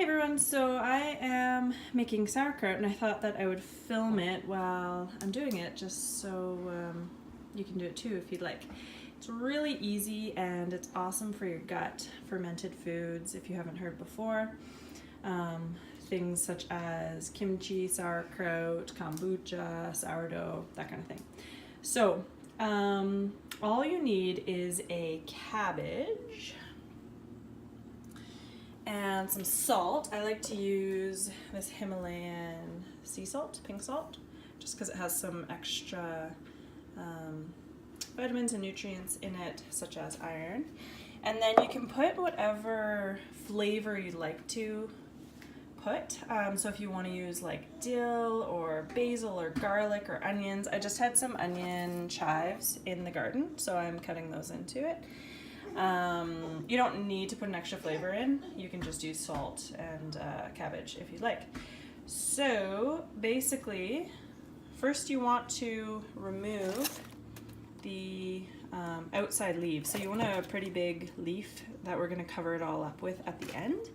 Hey everyone, so I am making sauerkraut and I thought that I would film it while I'm doing it just so you can do it too if you'd like. It's really easy and it's awesome for your gut, fermented foods if you haven't heard before. Things such as kimchi, sauerkraut, kombucha, sourdough, that kind of thing. So all you need is a cabbage and some salt. I like to use this Himalayan sea salt, pink salt, just because it has some extra vitamins and nutrients in it, such as iron. And then you can put whatever flavor you'd like to put. So if you want to use like dill or basil or garlic or onions, I just had some onion chives in the garden, so I'm cutting those into it. You don't need to put an extra flavor in. You can just use salt and cabbage if you'd like. So basically, first you want to remove the outside leaves. So you want a pretty big leaf that we're going to cover it all up with at the end.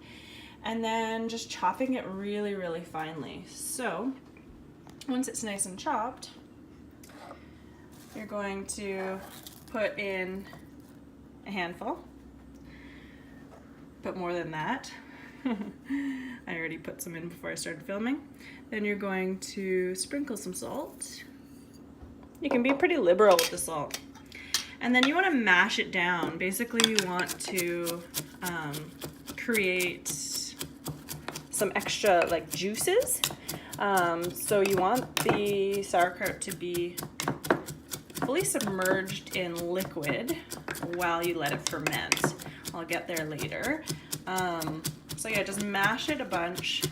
And then just chopping it really, really finely. So once it's nice and chopped, you're going to put in a handful, but more than that. I already put some in before I started filming. Then you're going to sprinkle some salt. You can be pretty liberal with the salt. And then you want to mash it down. Basically you want to create some extra like juices. So you want the sauerkraut to be fully submerged in liquid while you let it ferment. I'll get there later. So yeah, just mash it a bunch.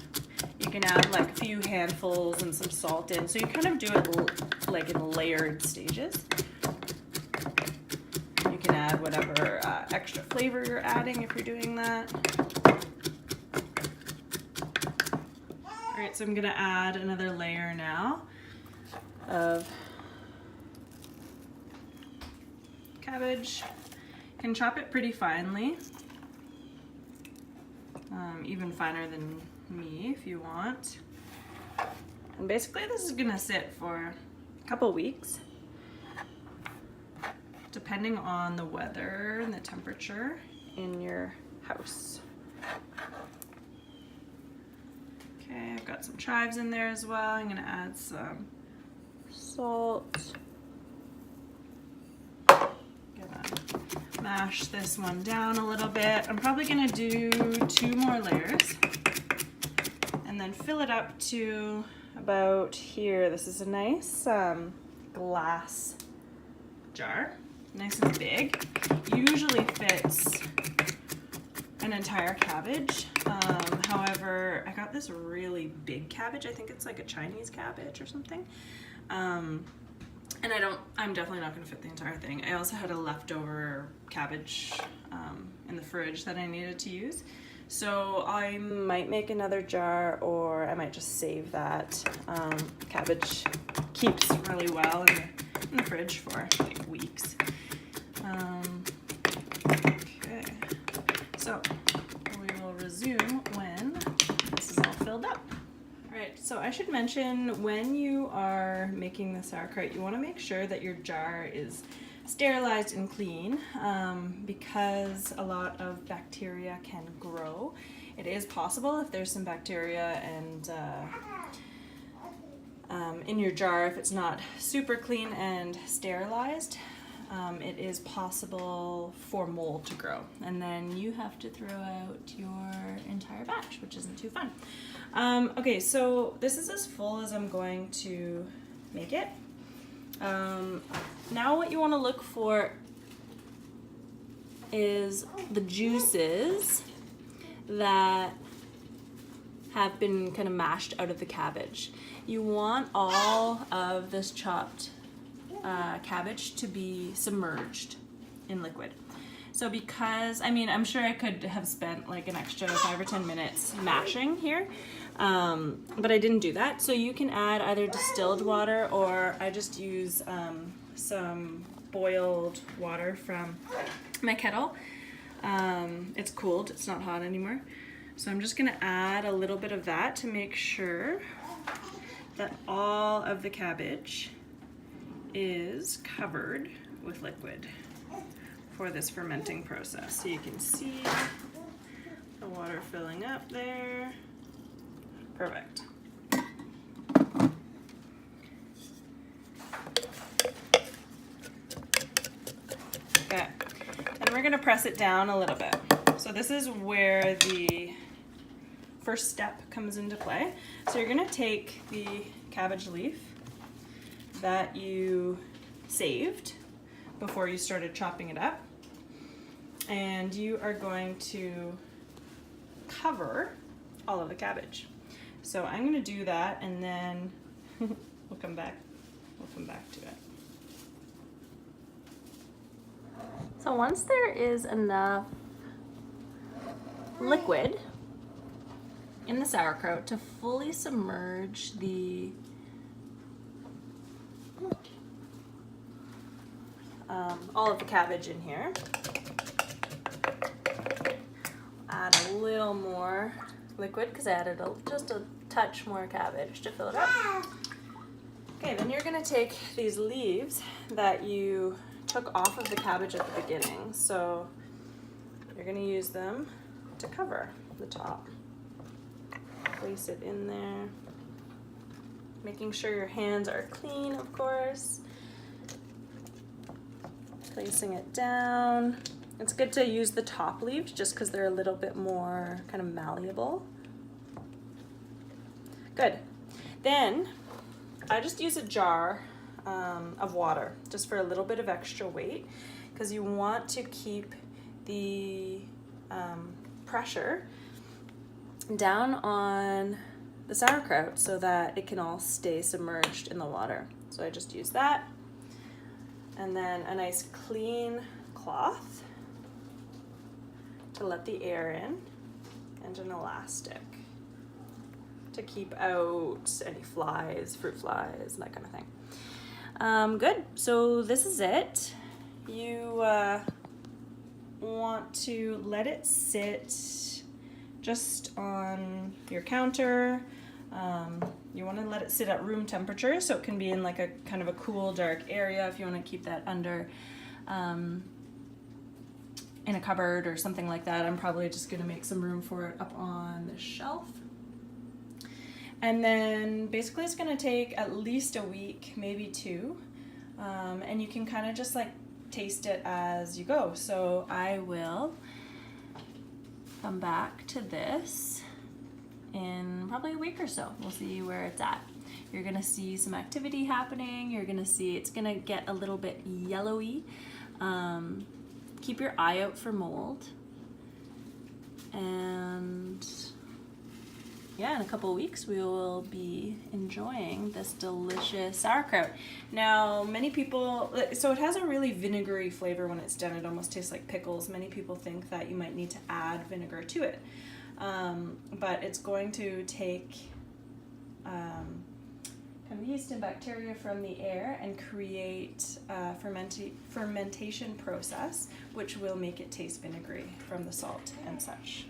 You can add like a few handfuls and some salt in. So you kind of do it like in layered stages. You can add whatever extra flavor you're adding if you're doing that. All right, so I'm gonna add another layer now of cabbage. You can chop it pretty finely, even finer than me if you want. And basically this is gonna sit for a couple weeks, depending on the weather and the temperature in your house. Okay, I've got some chives in there as well. I'm gonna add some salt. Mash this one down a little bit. I'm probably gonna do 2 more layers and then fill it up to about here. This is a nice glass jar, nice and big. Usually fits an entire cabbage. However, I got this really big cabbage. I think it's like a Chinese cabbage or something. And I'm definitely not gonna fit the entire thing. I also had a leftover cabbage in the fridge that I needed to use. So I might make another jar, or I might just save that. Cabbage keeps really well in the fridge for like weeks. Okay, so we will resume when this is all filled up. Right, so I should mention when you are making the sauerkraut, you want to make sure that your jar is sterilized and clean because a lot of bacteria can grow. It is possible if there's some bacteria and in your jar, if it's not super clean and sterilized, it is possible for mold to grow, and then you have to throw out your entire batch, which isn't too fun. Okay, so this is as full as I'm going to make it. Now what you want to look for is the juices that have been kind of mashed out of the cabbage. You want all of this chopped cabbage to be submerged in liquid. So because, I mean, I'm sure I could have spent like an extra 5 or 10 minutes mashing here, but I didn't do that. So you can add either distilled water, or I just use some boiled water from my kettle. It's cooled, it's not hot anymore. So I'm just gonna add a little bit of that to make sure that all of the cabbage is covered with liquid for this fermenting process. So you can see the water filling up there. Perfect. Okay, and we're gonna press it down a little bit. So this is where the first step comes into play. So you're gonna take the cabbage leaf that you saved before you started chopping it up, and you are going to cover all of the cabbage. So I'm gonna do that, and then we'll come back to it. So once there is enough liquid in the sauerkraut to fully submerge the all of the cabbage in here, add a little more liquid because I added just a touch more cabbage to fill it up. Okay, then you're gonna take these leaves that you took off of the cabbage at the beginning. So you're gonna use them to cover the top. Place it in there, making sure your hands are clean, of course. Placing it down. It's good to use the top leaves just because they're a little bit more kind of malleable. Good. Then I just use a jar of water just for a little bit of extra weight, because you want to keep the pressure down on the sauerkraut so that it can all stay submerged in the water. So I just use that, and then a nice clean cloth to let the air in, and an elastic to keep out any flies, fruit flies, that kind of thing. Good, so this is it. You want to let it sit just on your counter. You want to let it sit at room temperature, so it can be in like a kind of a cool, dark area if you want to keep that under in a cupboard or something like that. I'm probably just going to make some room for it up on the shelf. And then basically it's going to take at least a week, maybe 2, and you can kind of just like taste it as you go. So I will come back to this in probably a week or so. We'll see where it's at. You're gonna see some activity happening. You're gonna see it's gonna get a little bit yellowy. Keep your eye out for mold. And yeah, in a couple of weeks we will be enjoying this delicious sauerkraut. Now, many people, so it has a really vinegary flavor when it's done. It almost tastes like pickles. Many people think that you might need to add vinegar to it. But it's going to take kind of yeast and bacteria from the air and create a fermentation process, which will make it taste vinegary from the salt and such.